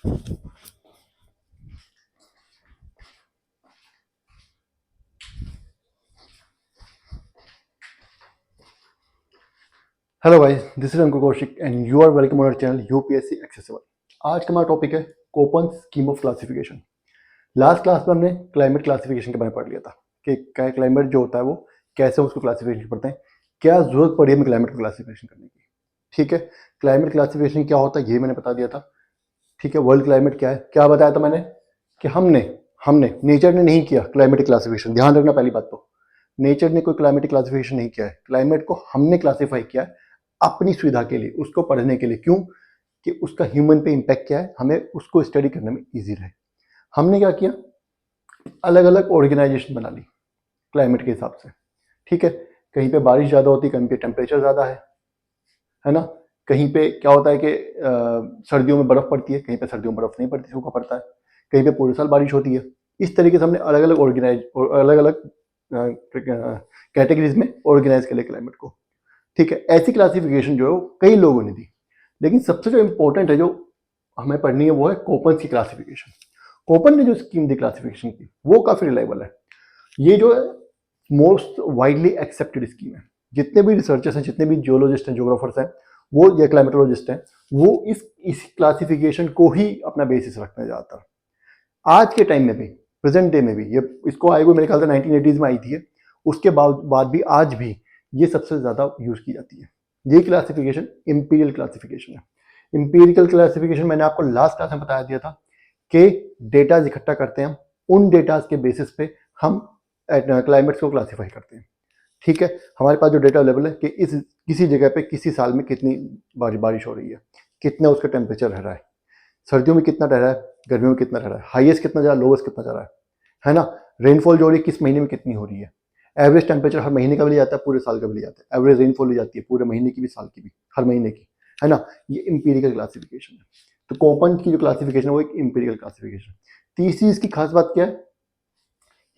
Hello guys, this is Ankur Kaushik and you are welcome on our channel UPSC accessible. आज का हमारा topic है Koppen scheme of classification. Last class में हमने climate classification के बारे में पढ़ लिया था कि क्लाइमेट जो होता है वो कैसे उसको क्लासिफिकेशन करते हैं, क्या जरूरत पड़ी हमें क्लाइमेट को क्लासिफिकेशन करने की। ठीक है, क्लाइमेट क्लासिफिकेशन क्या होता है ये मैंने बता दिया था। ठीक है, वर्ल्ड क्लाइमेट क्या है, क्या बताया था मैंने कि हमने हमने नेचर ने नहीं किया क्लाइमेटिक क्लासिफिकेशन। ध्यान रखना, पहली बात तो नेचर ने कोई क्लाइमेटिक क्लासिफिकेशन नहीं किया है, क्लाइमेट को हमने क्लासिफाई किया है अपनी सुविधा के लिए, उसको पढ़ने के लिए। क्यों? कि उसका ह्यूमन पे इम्पैक्ट क्या है, हमें उसको स्टडी करने में इजी रहे। हमने क्या किया, अलग अलग ऑर्गेनाइजेशन बना ली क्लाइमेट के हिसाब से। ठीक है, कहीं पे बारिश ज़्यादा होती है, कहीं पे टेम्परेचर ज़्यादा है ना। कहीं पे क्या होता है कि सर्दियों में बर्फ़ पड़ती है, कहीं पे सर्दियों में बर्फ़ नहीं पड़ती, सूखा पड़ता है। कहीं पे पूरे साल बारिश होती है। इस तरीके से हमने अलग अलग अलग अलग कैटेगरीज में ऑर्गेनाइज कर लिया क्लाइमेट को। ठीक है, ऐसी क्लासिफिकेशन जो है वो कई लोगों ने दी, लेकिन सबसे जो इम्पोर्टेंट है जो हमें पढ़नी है वो है कोपन की क्लासिफिकेशन। कोपन ने जो स्कीम दी क्लासिफिकेशन की वो काफ़ी रिलायबल है। ये जो है मोस्ट वाइडली एक्सेप्टेड स्कीम है। जितने भी रिसर्चर्स हैं, जितने भी जियोलॉजिस्ट हैं, जियोग्राफर्स हैं, वो या क्लाइमेटोलॉजिस्ट हैं, वो इस क्लासिफिकेशन को ही अपना बेसिस रखते हैं ज़्यादातर। आज के टाइम में भी, प्रेजेंट डे में भी, ये इसको आए हुए मेरे ख्याल से 1980s में आई थी। उसके बाद भी आज भी ये सबसे ज़्यादा यूज़ की जाती है। ये क्लासिफिकेशन इंपीरियल क्लासिफिकेशन है। इंपीरियल क्लासिफिकेशन मैंने आपको लास्ट क्लास में बता दिया था कि डेटाज इकट्ठा करते हैं हम, उन डेटाज के बेसिस पे हम क्लाइमेट्स को क्लासीफाई करते हैं। ठीक है, हमारे पास जो डेटा अवेलेबल है कि इस किसी जगह पे किसी साल में कितनी बारिश हो रही है, कितना उसका टेम्परेचर रह रहा है, सर्दियों में कितना रह रहा है, गर्मियों में कितना रह रहा है, हाईएस्ट कितना जा रहा है, लोवेस्ट कितना जा रहा है ना। रेनफॉल जो हो रही है किस महीने में कितनी हो रही है, एवरेज टेम्परेचर हर महीने का भी लिया जाता है, पूरे साल का भी लिया जाता है, एवरेज रेनफॉल ली जाती है पूरे महीने की भी, साल की भी, हर महीने की, है ना। ये इंपीरियल क्लासिफिकेशन है। तो कोपन की जो क्लासिफिकेशन है वो एक इंपीरियल क्लासिफिकेशन। तीसरी इसकी खास बात क्या है,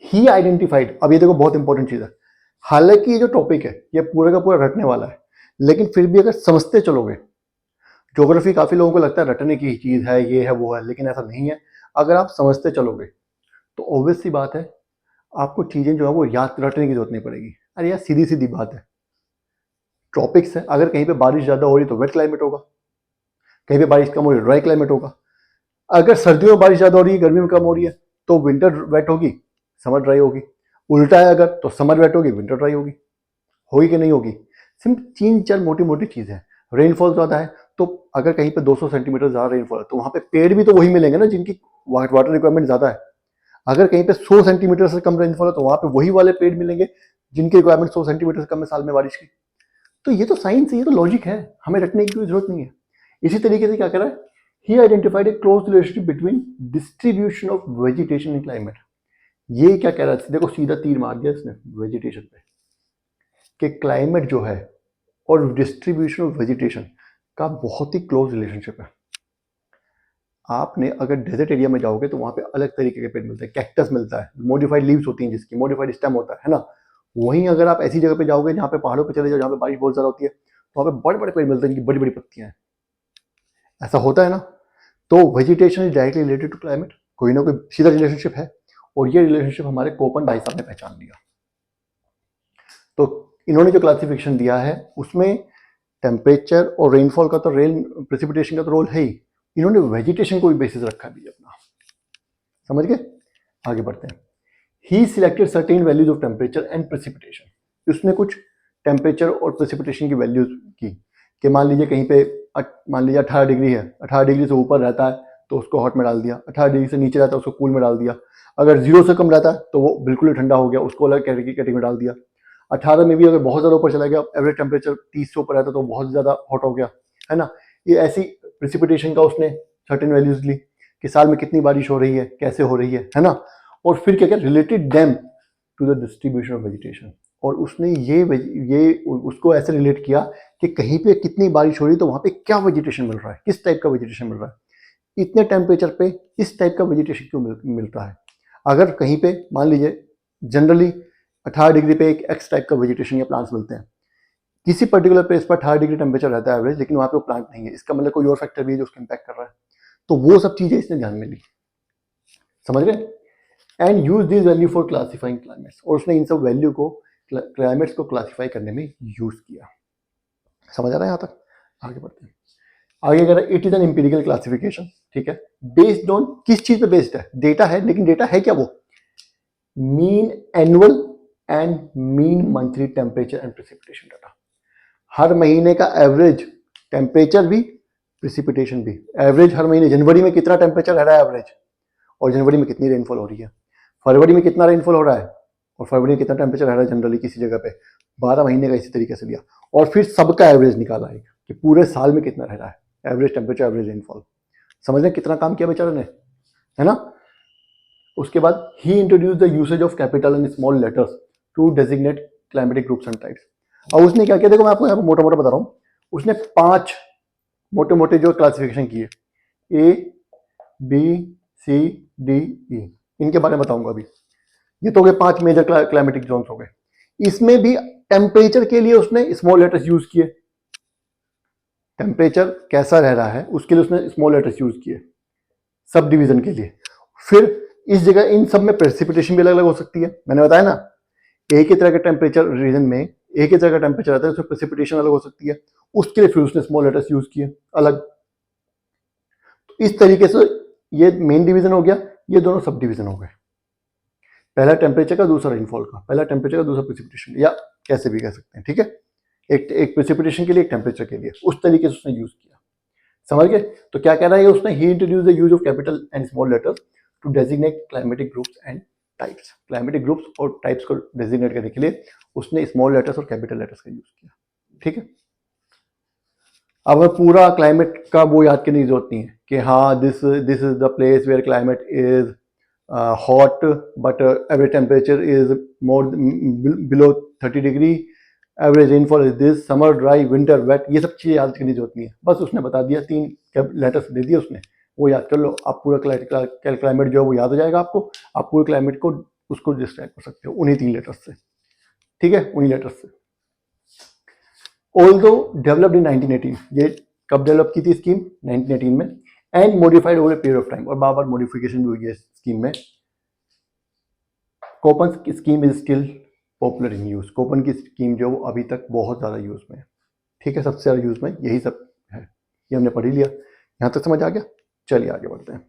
ही आइडेंटिफाइड। अब ये देखो बहुत इंपॉर्टेंट चीज है। हालांकि ये जो टॉपिक है ये पूरा का पूरा रटने वाला है, लेकिन फिर भी अगर समझते चलोगे, ज्योग्राफी काफी लोगों को लगता है रटने की चीज है, ये है वो है, लेकिन ऐसा नहीं है। अगर आप समझते चलोगे तो ऑब्वियस सी बात है, आपको चीजें जो है वो याद रटने की जरूरत नहीं पड़ेगी। अरे यार सीधी सीधी बात है, ट्रॉपिक्स है, अगर कहीं पे बारिश ज्यादा हो रही है तो वेट क्लाइमेट होगा, कहीं पे बारिश कम हो रही है ड्राई क्लाइमेट होगा। अगर सर्दियों में बारिश ज्यादा हो रही है, गर्मी में कम हो रही है, तो विंटर वेट होगी, समर ड्राई होगी। उल्टा है, अगर तो समर वेट होगी, विंटर ड्राई होगी कि नहीं होगी। सिर्फ तीन चार मोटी मोटी चीजें हैं। रेनफॉल ज्यादा है तो अगर कहीं पे 200 सेंटीमीटर ज्यादा रेनफॉल है तो वहां पे पेड़ भी तो वही मिलेंगे ना जिनकी वाटर रिक्वायरमेंट ज्यादा है। अगर कहीं पे 100 सेंटीमीटर से कम रेनफॉल है तो वहां पे वही वाले पेड़ मिलेंगे जिनकी रिक्वायरमेंट 100 सेंटीमीटर से कम है साल में बारिश की। तो ये तो साइंस है, ये तो लॉजिक है, हमें रटने की कोई जरूरत नहीं है। इसी तरीके से क्या कर रहा है, ही identified A close relationship between distribution of vegetation in climate. ये क्या कह रहा है, देखो सीधा तीर मार दिया इसने वेजिटेशन पे, कि क्लाइमेट जो है और डिस्ट्रीब्यूशन ऑफ वेजिटेशन का बहुत ही क्लोज रिलेशनशिप है। आपने अगर डेजर्ट एरिया में जाओगे तो वहां पे अलग तरीके के पेड़ मिलते हैं, कैक्टस मिलता है, मॉडिफाइड लीव्स होती हैं जिसकी, मॉडिफाइड स्टेम होता है ना। वहीं अगर आप ऐसी जगह पे जाओगे जहाँ पे पहाड़ों पे चले जाओ, जहाँ पे बारिश बहुत ज्यादा होती है, तो वहाँ पे बड़े बड़े पेड़ मिलते हैं जिनकी बड़ी बड़ी पत्तियां हैं। ऐसा होता है ना। तो vegetation is directly related to climate, कोई ना कोई सीधा रिलेशनशिप है, और ये रिलेशनशिप हमारे कोपन भाई साहब ने पहचान लिया। तो इन्होंने जो क्लासिफिकेशन दिया है उसमें टेम्परेचर और रेनफॉल का तो, रेन प्रेसिपिटेशन का तो रोल है ही, इन्होंने वेजिटेशन को भी बेसिस रखा भी अपना। समझ गए, आगे बढ़ते हैं। He selected certain values of temperature and precipitation. उसने कुछ टेम्परेचर और प्रेसिपिटेशन की वैल्यूज की, कि मान लीजिए कहीं पे मान लीजिए 18 डिग्री है, 18 डिग्री से ऊपर रहता है तो उसको हॉट में डाल दिया, 18 डिग्री से नीचे रहता है उसको कूल में डाल दिया, अगर 0 से कम रहता है तो वो बिल्कुल ही ठंडा हो गया, उसको अलग कैटेगरी में डाल दिया। 18 में भी अगर बहुत ज़्यादा ऊपर चला गया, एवरेज टेम्परेचर 30 से ऊपर रहता तो बहुत ज़्यादा हॉट हो गया, है ना। ये ऐसी प्रेसिपिटेशन का उसने सर्टेन वैल्यूज ली कि साल में कितनी बारिश हो रही है, कैसे हो रही है ना। और फिर क्या किया, related them to the distribution of vegetation. और उसने ये उसको ऐसे रिलेट किया कि कहीं पे कितनी बारिश हो रही है तो वहां पे क्या वेजिटेशन मिल रहा है, किस टाइप का वेजिटेशन मिल रहा है, इतने टेम्परेचर पे इस टाइप का वेजिटेशन क्यों मिल रहा है। अगर कहीं पे मान लीजिए जनरली 18 डिग्री पे एक एक्स टाइप का वेजिटेशन या प्लांट्स मिलते हैं, किसी पर्टिकुलर प्लेस पर 18 डिग्री टेम्परेचर रहता है एवरेज, लेकिन वहाँ पे वो प्लांट नहीं है, इसका मतलब कोई और फैक्टर भी है जो उसको इम्पैक्ट कर रहा है। तो वो सब चीजें इसने ध्यान में ली, समझ गए। And use this value for classifying climates, और उसने इन सब वैल्यू को क्लाइमेट्स को क्लासिफाई करने में यूज किया। समझ आ रहा है यहाँ तक? आगे बढ़ते हैं। आगे अगर it is an empirical classification, ठीक है, बेस्ड ऑन किस चीज पे बेस्ड है? डेटा है, लेकिन डेटा है क्या? वो mean annual and mean monthly temperature and precipitation data. हर महीने का एवरेज टेम्परेचर भी, प्रेसिपिटेशन भी। एवरेज हर महीने जनवरी में कितना टेम्परेचर रह रहा है एवरेज, और जनवरी में कितनी रेनफॉल हो रही है, फरवरी में कितना रेनफॉल हो रहा है, और फरवरी में कितना टेम्परेचर रह रहा है जनरली किसी जगह पे। 12 महीने का इसी तरीके से लिया, और फिर सबका एवरेज निकाला है कि पूरे साल में कितना रह रहा है एवरेज टेम्परेचर, एवरेज रेनफॉल। समझ लें कितना काम किया बेचारे ने, है ना। उसके बाद he introduce the usage of capital and small letters to designate climatic groups and types. अब उसने क्या किया, देखो मैं आपको यहाँ पर मोटा मोटा बता रहा हूँ। उसने 5 मोटे मोटे जो क्लासिफिकेशन किए, ए बी सी डी ई, इनके बारे में बताऊंगा अभी। ये तो हो गए 5 मेजर क्लाइमेटिक जोन्स हो गए। इसमें भी टेम्परेचर के लिए उसने स्मॉल लेटर्स यूज किए, टेम्परेचर कैसा रह रहा है उसके लिए उसने स्मॉल लेटर्स यूज किए सब डिवीजन के लिए। फिर इस जगह इन सब में प्रेसिपिटेशन भी अलग अलग हो सकती है, मैंने बताया ना, एक ही तरह का टेम्परेचर रीजन में एक ही तरह का टेम्परेचर आता है, उसमें प्रेसिपिटेशन अलग हो सकती है, उसके लिए फिर उसने स्मॉल लेटर्स यूज किए अलग। तो इस तरीके से ये मेन डिवीजन हो गया, ये दोनों सब डिवीजन हो गए, पहला टेम्परेचर का, दूसरा रेनफॉल का, पहला टेम्परेचर का, दूसरा प्रेसिपिटेशन, या कैसे भी कह सकते हैं, ठीक है। एक प्रेसिपिटेशन के लिए, एक टेम्परेचर के लिए, उस तरीके से उसने यूज किया। समझ गए? तो क्या कह रहा है उसने, he introduce the use of capital and small letters to designate climatic groups and types. Climatic groups और टाइप्स को डेजिग्नेट करने के लिए उसने स्मॉल लेटर्स और कैपिटल लेटर्स का यूज किया, ठीक है। अब हमें पूरा क्लाइमेट का वो याद करने की जरूरत नहीं है कि हाँ this is the place where climate is hot but average temperature is more below 30 degree, average rainfall is this, summer dry, winter wet, ये सब चीज़ें याद करने की जरूरत नहीं है। बस उसने बता दिया, 3 लेटर्स दे दिए उसने, वो याद कर लो, आप पूरा क्लाइमेट जो है वो याद हो जाएगा आपको। आप पूरे क्लाइमेट को उसको डिस्क्राइब कर सकते हो उन्हीं 3 लेटर्स से, ठीक है, उन्हीं लेटर्स से। ऑल्दो डेवलप्ड इन 1918, ये कब डेवलप की थी स्कीम? 1918 में, and modified over a period of time, और बार बार मॉडिफिकेशन भी हुई है स्कीम में। कोपन की scheme is still popular in use, Köppen की स्कीम जो अभी तक बहुत ज़्यादा यूज में है, ठीक है, सबसे ज़्यादा यूज में यही सब है, ये हमने पढ़ ही लिया। यहाँ तक समझ आ गया? चलिए आगे बढ़ते हैं।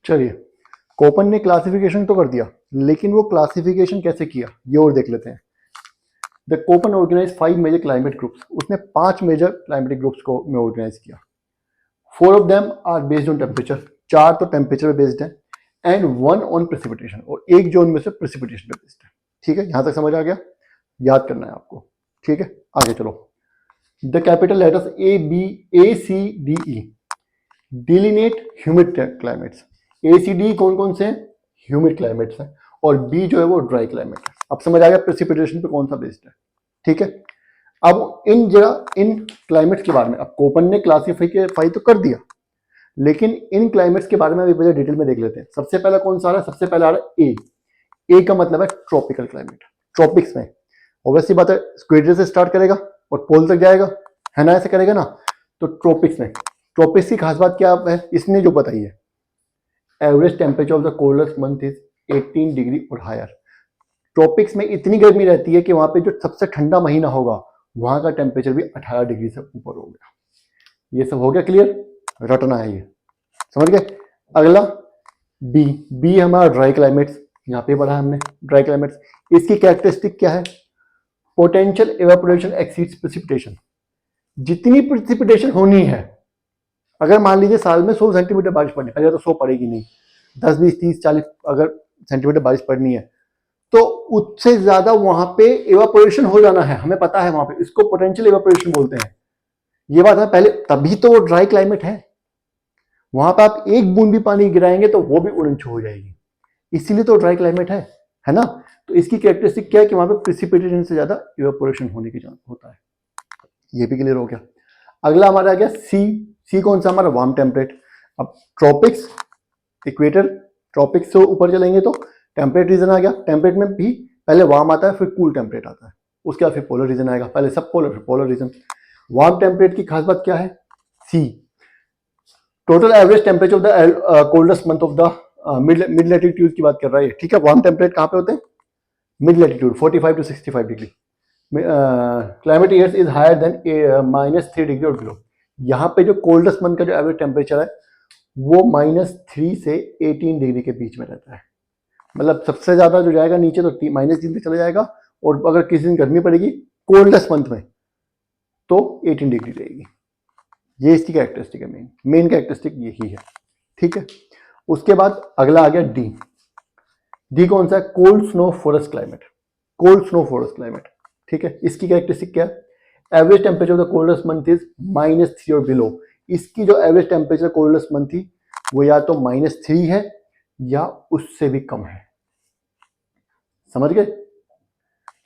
चलिए, कोपन ने क्लासिफिकेशन तो कर दिया, लेकिन वो क्लासिफिकेशन कैसे किया ये और देख लेते हैं। The Koppen organize 5 major climate groups, उसने 5 मेजर क्लाइमेटिक ग्रुप्स को में ऑर्गेनाइज किया। 4 of them are based on temperature, 4 तो टेम्परेचर पे बेस्ड है, एंड 1 ऑन प्रेसिपिटेशन, और एक जो उनमें से प्रेसिपिटेशन पे बेस्ड है, ठीक है। यहां तक समझ आ गया? याद करना है आपको, ठीक है। आगे चलो। The capital letters A C D E delineate humid climates. A C D कौन कौन से हैं? ह्यूमिड क्लाइमेट्स हैं, और बी जो है वो ड्राई क्लाइमेट है। अब समझ आ गया प्रेसिपिटेशन पे कौन सा बेस्ड है, ठीक है। अब इन जगह इन क्लाइमेट्स के बारे में अब कोपन ने क्लासिफाई तो कर दिया, लेकिन इन क्लाइमेट्स के बारे में अभी डिटेल में देख लेते हैं। सबसे पहला कौन सा आ रहा है? सबसे पहला आ रहा है ए का मतलब है ट्रॉपिकल क्लाइमेट। ट्रॉपिक्स में ऑब्वियसली बात है, इक्वेटर से स्टार्ट करेगा और पोल तक जाएगा, है ना, ऐसे करेगा ना। तो ट्रॉपिक्स में, ट्रॉपिक्स की खास बात क्या है इसने जो बताई है, average temperature of the coldest month is 18 degree और हायर। ट्रॉपिक्स में इतनी गर्मी रहती है कि वहां पे जो सबसे ठंडा महीना होगा वहां का टेम्परेचर भी 18 डिग्री से ऊपर हो गया। ये सब हो गया क्लियर? रटना है ये, समझ गए। अगला बी हमारा ड्राई क्लाइमेट्स, यहाँ पे पढ़ा हमने ड्राई क्लाइमेट्स। इसकी कैरेक्टरिस्टिक क्या है? Potential evaporation exceeds precipitation. जितनी प्रेसिपिटेशन होनी है, अगर मान लीजिए साल में 100 सेंटीमीटर बारिश पड़नी है, तो 100 पड़ेगी नहीं, 10 20 30 40 अगर सेंटीमीटर बारिश पड़नी है, तो उससे ज्यादा वहां पे इवेपोरेशन हो जाना है, हमें पता है वहां पे, इसको पोटेंशियल इवेपोरेशन बोलते हैं। ये बात है पहले, तभी तो वो ड्राई क्लाइमेट है। वहां पे आप एक बूंद भी पानी गिराएंगे तो वो भी उड़न छू हो जाएगी, इसीलिए तो ड्राई क्लाइमेट है ना। तो इसकी कैरेक्टरिस्टिक क्या है कि वहां पे प्रेसिपिटेशन से ज्यादा इवेपोरेशन होने की चांस होता है। ये भी क्लियर हो गया। अगला हमारा आ गया सी कौन सा? हमारा वार्म टेम्परेट। अब ट्रॉपिक्स इक्वेटर ट्रॉपिक से ऊपर चलेंगे तो टेम्परेट रीजन आ गया, टेम्परेट में भी पहले वार्म आता है फिर कूल टेम्परेट आता है, उसके बाद फिर पोलर रीजन आएगा, पहले सब पोलर फिर पोलर रीजन। वार्म टेम्परेट की खास बात क्या है, C total average temperature of the coldest month of the mid latitude की बात कर रहा है, ठीक है। वार्म टेम्परेट कहाँ पे होते हैं, mid latitude 45 to 65 degree, climate years is higher than -3 degree और बिलो। यहाँ पे जो कोल्डेस्ट मंथ का जो एवरेज टेम्परेचर है वो -3 से 18 डिग्री के बीच में रहता है, मतलब सबसे ज्यादा जो जाएगा नीचे तो -3 तक चला जाएगा, और अगर किसी दिन गर्मी पड़ेगी कोल्डेस्ट मंथ में तो 18 डिग्री रहेगी। ये इसकी कैरेक्टरिस्टिक है, मेन कैरेक्टरिस्टिक यही है, ठीक है। उसके बाद अगला आ गया डी। डी कौन सा है, cold snow forest climate, cold snow forest climate, ठीक है। इसकी कैरेक्टरिस्टिक क्या है, average temperature of the coldest month is -3 और बिलो। इसकी जो एवरेज टेम्परेचर कोल्डेस्ट मंथ थी वो या तो -3 है या उससे भी कम है, समझ गए,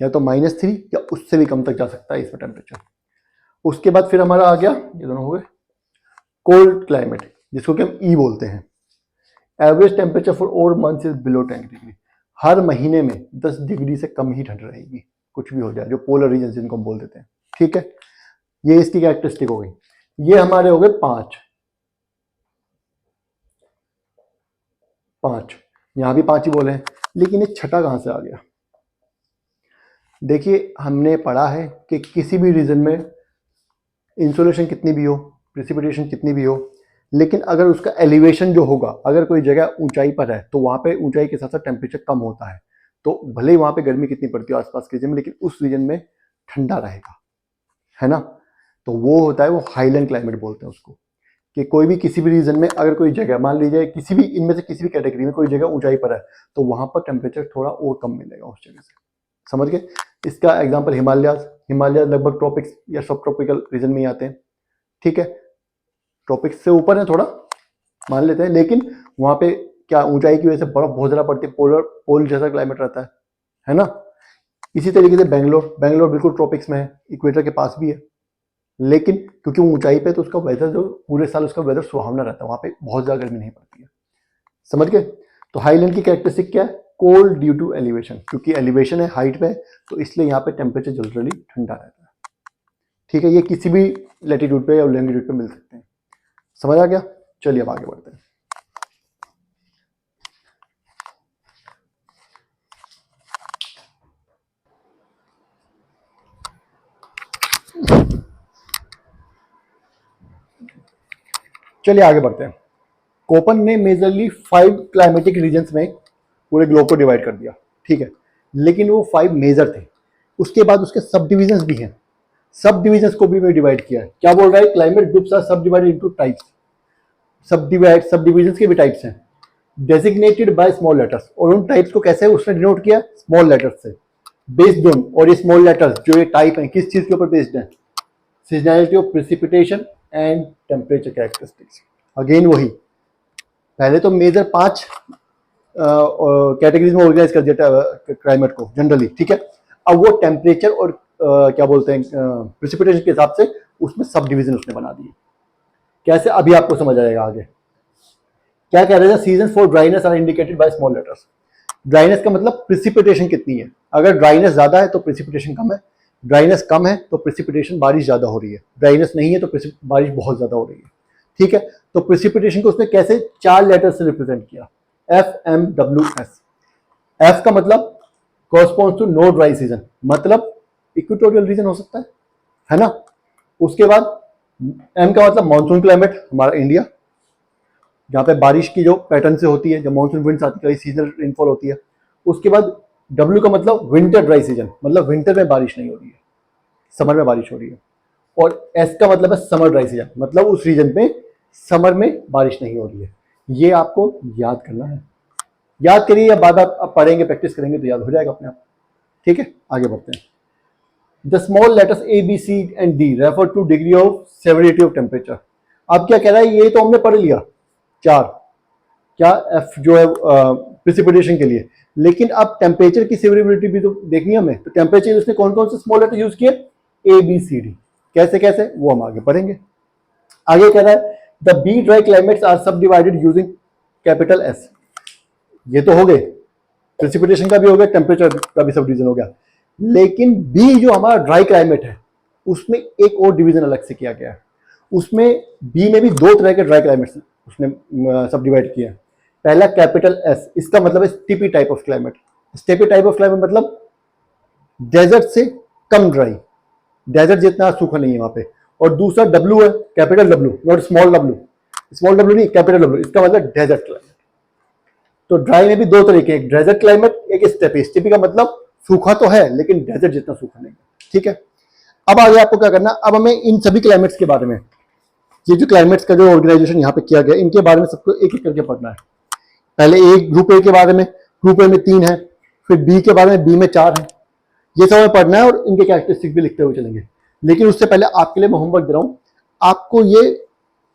या तो -3 या उससे भी कम तक जा सकता है इसमें टेम्परेचर। उसके बाद फिर हमारा आ गया, ये दोनों हो गए कोल्ड क्लाइमेट, जिसको कि हम ई बोलते हैं। Average temperature for all months is below 10 degree, हर महीने में 10 डिग्री से कम ही ठंड रहेगी, कुछ भी हो जाए, जो पोलर रीजन जिनको हम बोल देते हैं, ठीक है। ये इसकी कैरेक्टरिस्टिक हो गई। ये हमारे हो गए पांच, यहां भी पांच ही बोले हैं, लेकिन ये छठा कहां से आ गया। देखिए हमने पढ़ा है कि किसी भी रीजन में इंसोलेशन कितनी भी हो, प्रेसिपिटेशन कितनी भी हो, लेकिन अगर उसका एलिवेशन जो होगा, अगर कोई जगह ऊंचाई पर है तो वहां पे ऊंचाई के साथ साथ टेम्परेचर कम होता है, तो भले ही वहां पे गर्मी कितनी पड़ती है आसपास के रीजन में, लेकिन उस रीजन में ठंडा रहेगा, है ना। तो वो होता है, वो हाईलैंड क्लाइमेट बोलते हैं उसको, कि कोई भी किसी भी रीजन में अगर कोई जगह, मान लीजिए किसी भी इनमें से किसी भी कैटेगरी में कोई जगह ऊंचाई पर है तो वहां पर टेम्परेचर थोड़ा और कम मिलेगा उस जगह से, समझ गए। इसका एग्जांपल हिमालय लगभग ट्रॉपिक्स या सब ट्रॉपिकल रीजन में ही आते हैं, ठीक है। ट्रॉपिक्स से ऊपर है थोड़ा मान लेते हैं, लेकिन वहां पे क्या ऊंचाई की वजह से बर्फ बहुत ज्यादा पड़ती है, पोल जैसा क्लाइमेट रहता है ना। इसी तरीके से बेंगलोर बिल्कुल ट्रॉपिक्स में है, इक्वेटर के पास भी है, लेकिन क्योंकि वो ऊंचाई पे तो उसका वेदर जो पूरे साल उसका वेदर सुहावना रहता है, वहां पे बहुत ज्यादा गर्मी नहीं पड़ती है, समझ गए। तो हाईलैंड की कैरेक्टरिस्टिक क्या है, कोल्ड ड्यू टू एलिवेशन, क्योंकि एलिवेशन है, हाइट पे है, तो इसलिए यहाँ पे टेम्परेचर जनरली ठंडा रहता है, ठीक है। ये किसी भी लैटिट्यूड पे या लॉन्गिट्यूड पे मिल सकते हैं, समझ आ गया। चलिए अब आगे बढ़ते हैं। चलिए आगे बढ़ते हैं। कोपन ने मेजरली 5 क्लाइमेटिक रीजन्स में पूरे ग्लोब को डिवाइड कर दिया, ठीक है, लेकिन वो 5 मेजर थे, उसके बाद उसके सब डिविजन्स भी हैं, सब डिविजन्स को भी डिवाइड किया है। क्या बोल रहा है, क्लाइमेट ग्रुप्स आर सब डिवाइडेड इनटू टाइप्स, सब डिविजन्स के भी टाइप्स हैं, डेजिग्नेटेड बाय स्मॉल लेटर्स, और उन टाइप्स को कैसे उसने डिनोट किया, स्मॉल लेटर्स से, बेस्ड ऑन, और ये स्मॉल लेटर्स जो ये टाइप हैं किस चीज के ऊपर बेस्ड है, seasonality of precipitation and temperature characteristics. Again वही, पहले तो मेजर 5 कैटेगरीज में ऑर्गेनाइज कर दिया क्लाइमेट को जनरली, ठीक है। अब वो टेम्परेचर और क्या बोलते हैं प्रेसिपिटेशन के हिसाब से उसमें सब डिवीजन उसने बना दिए। कैसे, अभी आपको समझ आएगा आगे। क्या कह रहे थे, season for dryness are indicated by small letters. Dryness का मतलब प्रेसिपिटेशन कितनी है, अगर ड्राइनेस ज्यादा है तो प्रेसिपिटेशन कम है, ड्राइनेस कम है तो प्रेसिपिटेशन बारिश ज्यादा हो रही है, ड्राइनेस नहीं है तो बारिश बहुत ज्यादा हो रही है, ठीक है। तो प्रेसिपिटेशन को उसने कैसे 4 लेटर से रिप्रेजेंट किया, FMWS। एफ का मतलब corresponds to no dry season, मतलब इक्वेटोरियल रीजन हो सकता है ना। उसके बाद एम का मतलब मानसून क्लाइमेट, हमारा इंडिया, जहाँ पे बारिश की जो पैटर्न से होती है, जब मानसून विंड्स आती है, सीजनल रेनफॉल होती है। उसके बाद डब्ल्यू का मतलब विंटर ड्राई सीजन, मतलब विंटर में बारिश नहीं हो रही है, समर में बारिश हो रही है। और एस का मतलब है समर ड्राई सीजन, मतलब उस रीजन में समर में बारिश नहीं हो रही है। ये आपको याद करना है, याद करिए या बाद आप पढ़ेंगे प्रैक्टिस करेंगे तो याद हो जाएगा अपने आप, ठीक है। आगे बढ़ते हैं। The small letters A, B, C and D refer two degree of severity of temperature. अब क्या कह रहा है, ये तो हमने पढ़ लिया 4, क्या F जो है प्रेसिपिटेशन के लिए, लेकिन अब टेम्परेचर की सेवरिटी भी तो देखनी है हमें। तो टेम्परेचर उसने कौन कौन से स्मॉल लेटर यूज किए, A, B, C, D, कैसे कैसे वो हम आगे पढ़ेंगे। आगे कह रहा है the B dry climates are subdivided using capital S. ये तो हो गए, प्रेसिपिटेशन का भी हो गया, टेम्परेचर का भी सब डिवीजन हो गया। लेकिन बी जो हमारा ड्राई क्लाइमेट है उसमें एक और डिवीजन अलग से किया गया है। उसमें बी में भी दो तरह के ड्राई क्लाइमेट्स उसने सब डिवाइड किया है। पहला कैपिटल एस, इसका मतलब है steppe type of climate. Steppe type of climate मतलब डेजर्ट से कम ड्राई, डेजर्ट जितना सूखा नहीं है वहां पे। और दूसरा डब्ल्यू है, capital W, not small W, small W नहीं, कैपिटल डब्ल्यू, इसका मतलब डेजर्ट क्लाइमेट। तो ड्राई में भी दो तरीके, एक डेजर्ट क्लाइमेट, एक स्टेपी। स्टेपी का मतलब सूखा तो है लेकिन डेजर्ट जितना सूखा नहीं है। ठीक है, अब आगे आपको क्या करना, अब हमें इन सभी क्लाइमेट्स के बारे में, ये जो क्लाइमेट्स का जो ऑर्गेनाइजेशन यहाँ पे किया गया, इनके बारे में सबको एक एक करके पढ़ना है। पहले एक ग्रुप ए के बारे में, ग्रुप ए में 3 है, फिर बी के बारे में, बी में 4 है। ये सब हमें पढ़ना है और इनके कैरेक्टरिस्टिक भी लिखते हुए चलेंगे। लेकिन उससे पहले आपके लिए मैं होमवर्क दे रहा हूँ, आपको ये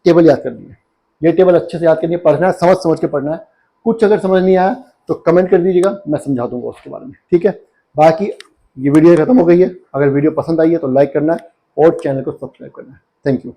टेबल याद करनी है। ये टेबल अच्छे से याद करनी है, पढ़ना है, समझ समझ के पढ़ना है। कुछ अगर समझ नहीं आया तो कमेंट कर दीजिएगा, मैं समझा दूंगा उसके बारे में। ठीक है, बाकी ये वीडियो खत्म हो गई है। अगर वीडियो पसंद आई है तो लाइक करना है और चैनल को सब्सक्राइब करना है। Thank you.